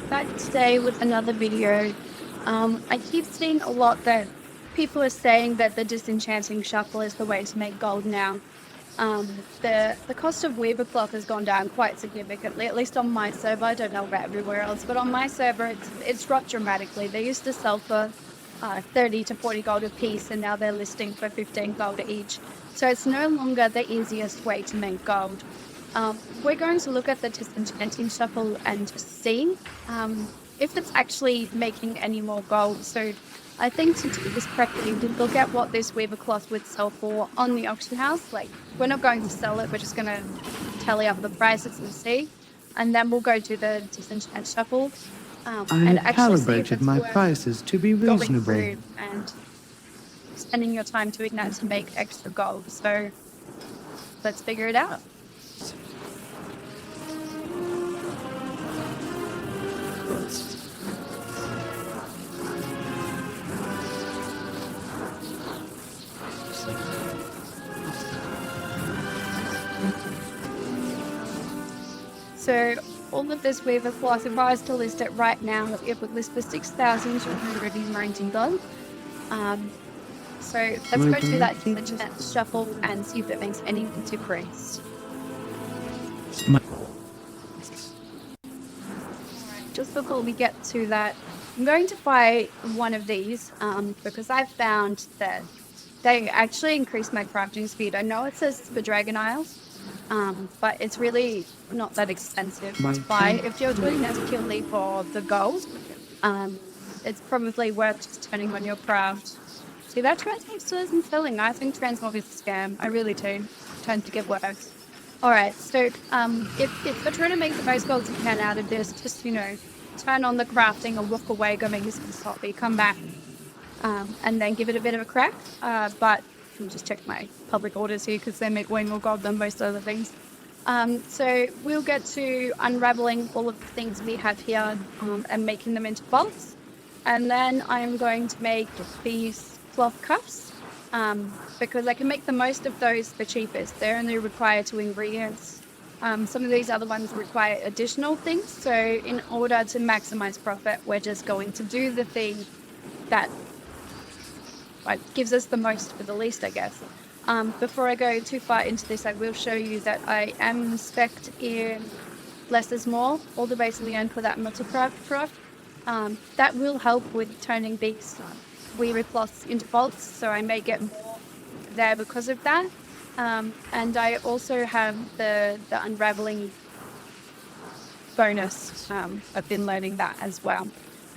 Back today with another video. I keep seeing a lot that people are saying that the disenchanting shuffle is the way to make gold now. The cost of weaver cloth has gone down quite significantly, at least on my server. I don't know about everywhere else, but on my server it's dropped dramatically. They used to sell for 30 to 40 gold a piece, and now they're listing for 15 gold each. So it's no longer the easiest way to make gold. We're going to look at the disenchanting shuffle and see if it's actually making any more gold. So I think to do this correctly, we look at what this weaver cloth would sell for on the auction house. Like, we're not going to sell it, we're just going to tally up the prices and see. And then we'll go to the disenchant shuffle I and have actually see if calibrated it's my worth prices to be going reasonable. through and spending your time doing that to make extra gold. So let's figure it out. So all of this weaver cloth, if I was to list it right now, it would list for 6,290 gold. So let's go to that disenchanted shuffle and see if it makes any difference. Just before we get to that, I'm going to buy one of these because I've found that they actually increase my crafting speed. I know it says for Dragon Isles, but it's really not that expensive to buy. If you're doing this purely for the gold, it's probably worth just turning on your craft. See, that transmog still isn't selling. I think transmog is a scam. I really do. Tends to get worse. Alright, so if we're trying to make the most gold you can out of this, just, turn on the crafting or walk away, go make some coffee, come back, and then give it a bit of a crack. But I'll just check my public orders here because they make way more gold than most other things. So we'll get to unraveling all of the things we have here and making them into bolts. And then I'm going to make these cloth cuffs because I can make the most of those the cheapest. They only require 2 ingredients. Some of these other ones require additional things. So in order to maximize profit, we're just going to do the thing that gives us the most for the least, I guess. Before I go too far into this, I will show you that I am spec'd in less is more, all the way to the end for that multi-craft craft. That will help with turning these weaver cloths into bolts, so I may get more there because of that. And I also have the unraveling bonus. I've been learning that as well.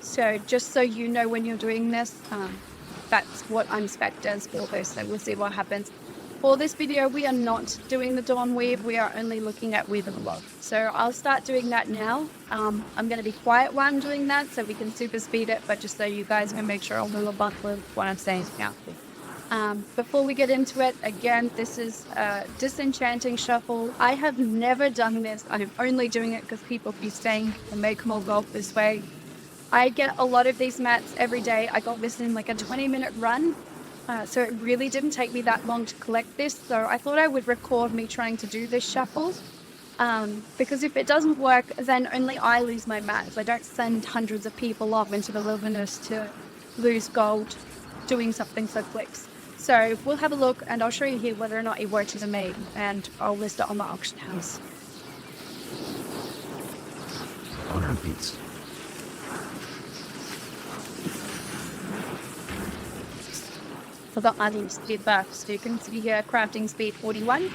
So just so you know when you're doing this, that's what I'm spec'd as for this, so we'll see what happens. For this video, we are not doing the Dawn Weave, we are only looking at Weaver Cloth. So I'll start doing that now. I'm going to be quiet while I'm doing that so we can super speed it, but just so you guys can make sure I'll do a bunch of what I'm saying now. Before we get into it, again, this is Disenchanting Shuffle. I have never done this. I'm only doing it because people be saying to make more gold this way. I get a lot of these mats every day. I got this in like a 20-minute run. So it really didn't take me that long to collect this. So I thought I would record me trying to do this shuffle. Because if it doesn't work, then only I lose my mats. I don't send hundreds of people off into the wilderness to lose gold doing something so quick. So we'll have a look and I'll show you here whether or not it works for me, and I'll list it on the auction house. Forgot my little speed back, so you can see here crafting speed 41.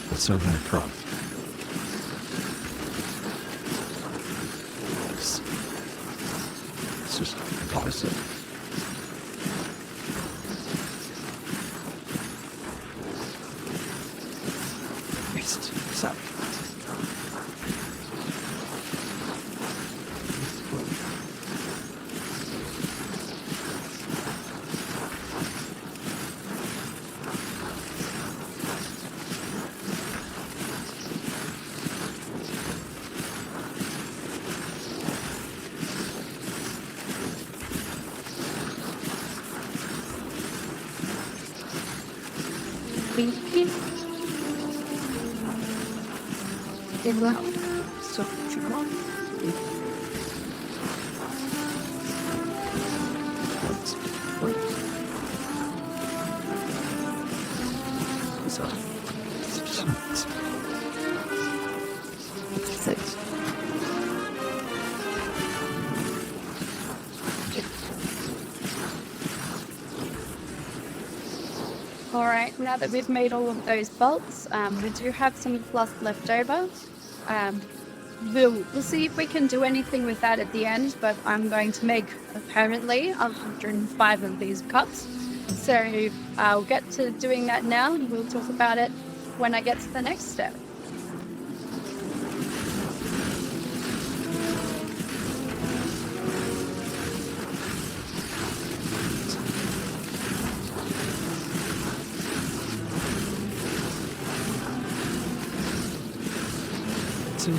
What's over that prop? It's just positive. What's up? So, you want? Wait. So, six. All right, now that we've made all of those bolts, we do have some fluff left over. We'll see if we can do anything with that at the end, but I'm going to make apparently 105 of these cups. So I'll get to doing that now, and we'll talk about it when I get to the next step. Two.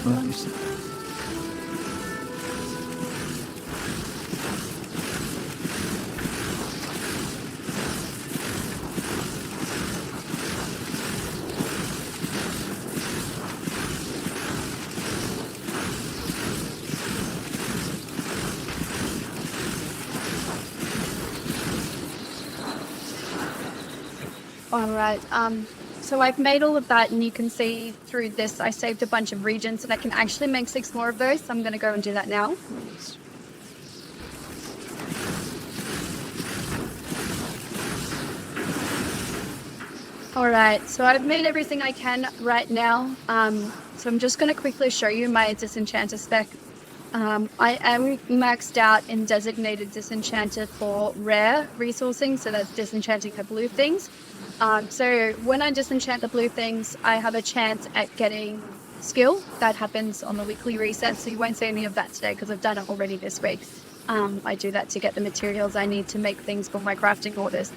Nice. All right. So I've made all of that, and you can see through this, I saved a bunch of regions, and I can actually make 6 more of those. So I'm going to go and do that now. All right. So I've made everything I can right now. So I'm just going to quickly show you my disenchanter spec. I am maxed out in designated disenchanter for rare resourcing, so that's disenchanting the blue things. So when I disenchant the blue things, I have a chance at getting skill. That happens on the weekly reset, so you won't see any of that today because I've done it already this week. I do that to get the materials I need to make things for my crafting orders.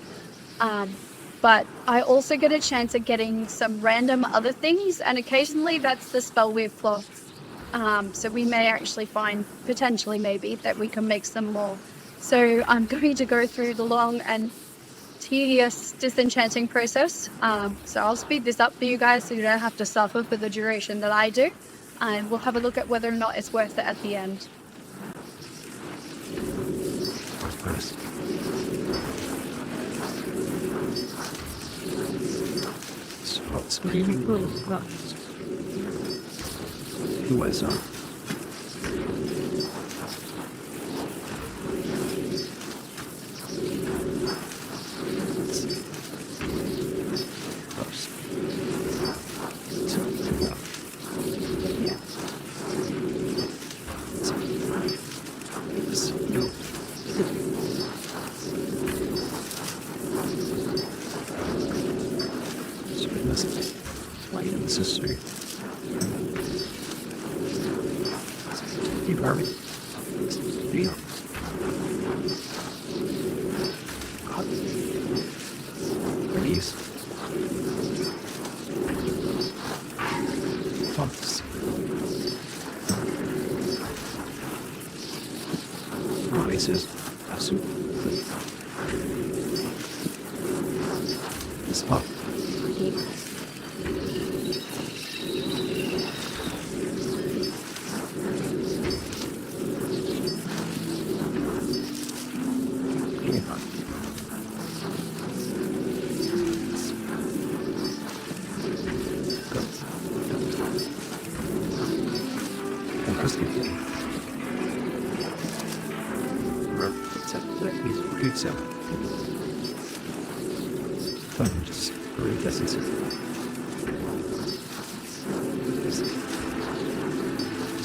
But I also get a chance at getting some random other things, and occasionally that's the spell weave cloth. So we may actually find, potentially maybe, that we can make some more. So I'm going to go through the long and tedious disenchanting process. So I'll speed this up for you guys so you don't have to suffer for the duration that I do. And we'll have a look at whether or not it's worth it at the end. Nice. So, it's really cool. Who was on? Necessary. Keep army. Deal. Release. Pumps. Releases. Soup. Stop. Good self. Fun, just read lessons.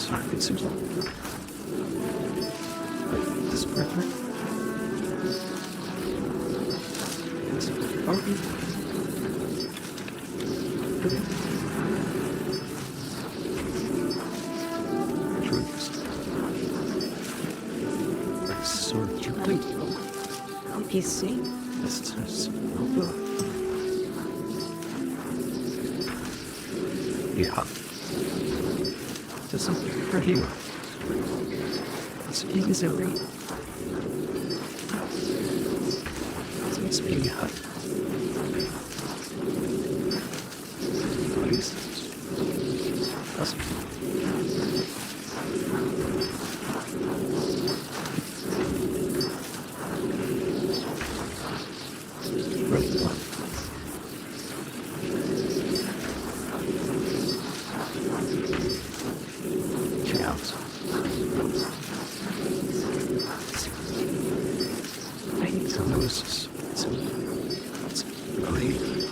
Sorry, it seems like this perfect. PC. Yeah. Just something for you. It's easily. It's being hot. Please. That's counts. I need to lose. It's really.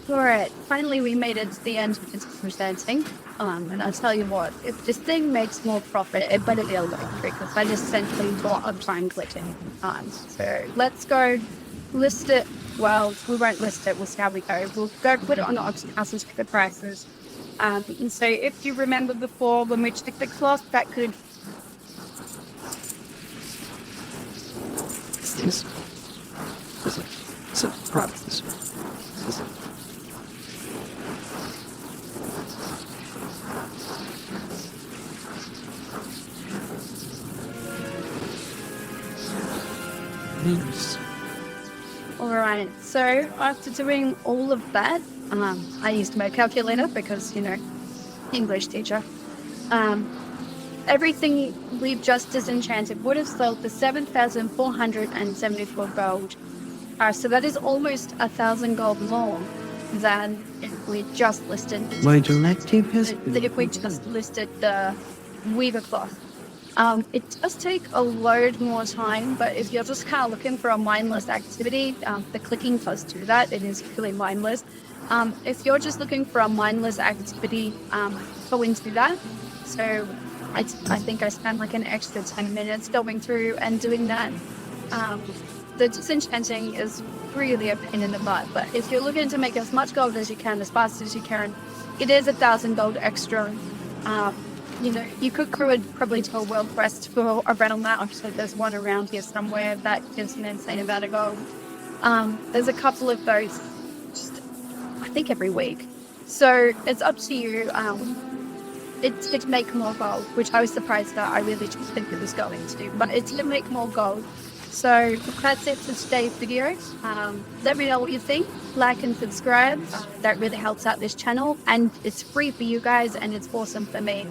Alright, finally we made it to the end of this presenting. And I'll tell you what, if this thing makes more profit, it better be electric, because I just essentially bought a time glitching. So let's go list it. Well, we won't list it, we'll see how we go. We'll go put it on the auction houses for the prices. And so if you remember before when we took the cloth, that could This it's a problem. This news. Alright, so after doing all of that, I used my calculator because, you know, English teacher. Everything we've just disenchanted would have sold for 7,474 gold. So that is almost 1,000 gold more than if we just listed My directive has if we just listed the weaver cloth. It does take a load more time, but if you're just kind of looking for a mindless activity, the clicking does do that. It is really mindless. If you're just looking for a mindless activity, go into that. So I think I spent like an extra 10 minutes going through and doing that. The disenchanting is really a pain in the butt, but if you're looking to make as much gold as you can, as fast as you can, it is 1,000 gold extra. You know, you could probably do a world quest for a rental map. Actually, there's one around here somewhere that gives an insane amount of gold. There's a couple of those, just, I think every week. So it's up to you. It did make more gold, which I was surprised that I really didn't think it was going to, but it did make more gold. So that's it for today's video. Let me know what you think. Like and subscribe. That really helps out this channel, and it's free for you guys, and it's awesome for me.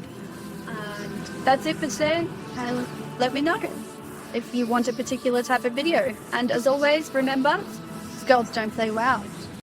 And that's it for today. And let me know if you want a particular type of video. And as always, remember, girls don't play WoW.